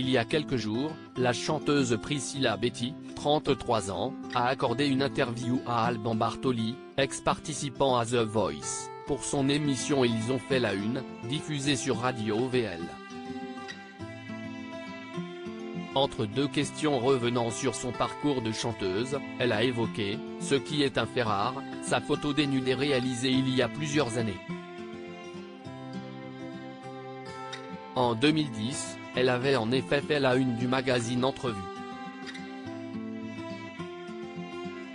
Il y a quelques jours, la chanteuse Priscilla Betty, 33 ans, a accordé une interview à Alban Bartoli, ex-participant à The Voice, pour son émission Ils ont fait la une, diffusée sur Radio VL. Entre deux questions revenant sur son parcours de chanteuse, elle a évoqué, ce qui est un fait rare, sa photo dénudée réalisée il y a plusieurs années. En 2010, elle avait en effet fait la une du magazine Entrevue.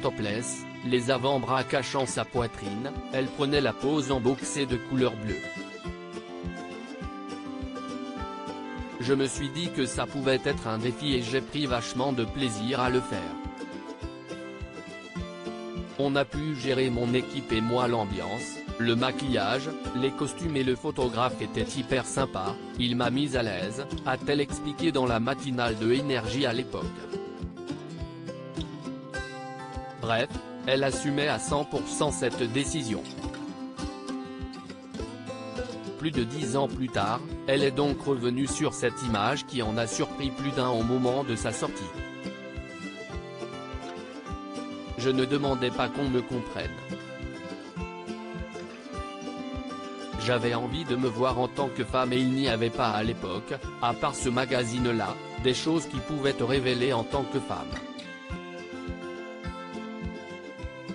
Topless, les avant-bras cachant sa poitrine, elle prenait la pose en boxer de couleur bleue. Je me suis dit que ça pouvait être un défi et j'ai pris vachement de plaisir à le faire. On a pu gérer mon équipe et moi l'ambiance, le maquillage, les costumes et le photographe était hyper sympa, il m'a mise à l'aise, a-t-elle expliqué dans la matinale de Énergie à l'époque. Bref, elle assumait à 100% cette décision. Plus de 10 ans plus tard, elle est donc revenue sur cette image qui en a surpris plus d'un au moment de sa sortie. Je ne demandais pas qu'on me comprenne. J'avais envie de me voir en tant que femme et il n'y avait pas à l'époque, à part ce magazine-là, des choses qui pouvaient te révéler en tant que femme.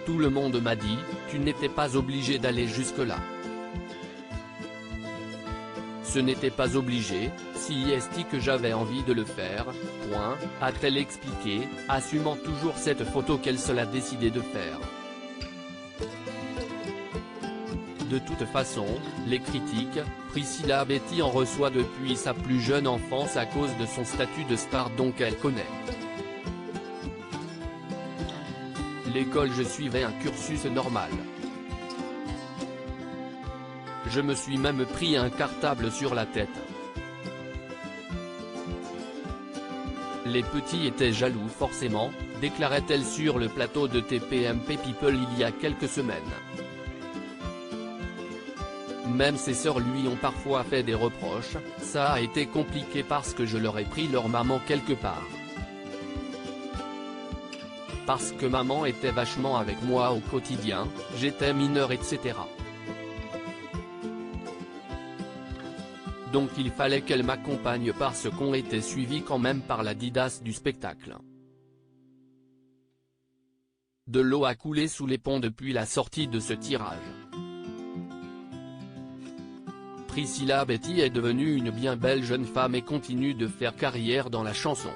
Tout le monde m'a dit, tu n'étais pas obligé d'aller jusque-là. Ce n'était pas obligé, si est que j'avais envie de le faire, point, a-t-elle expliqué, assumant toujours cette photo qu'elle seule a décidé de faire. De toute façon, les critiques, Priscilla Betty en reçoit depuis sa plus jeune enfance à cause de son statut de star donc elle connaît. L'école je suivais un cursus normal. Je me suis même pris un cartable sur la tête. Les petits étaient jaloux forcément, déclarait-elle sur le plateau de TPMP People il y a quelques semaines. Même ses sœurs lui ont parfois fait des reproches, ça a été compliqué parce que je leur ai pris leur maman quelque part. Parce que maman était vachement avec moi au quotidien, j'étais mineur etc. Donc il fallait qu'elle m'accompagne parce qu'on était suivi quand même par la didasse du spectacle. De l'eau a coulé sous les ponts depuis la sortie de ce tirage. Priscilla Betty est devenue une bien belle jeune femme et continue de faire carrière dans la chanson.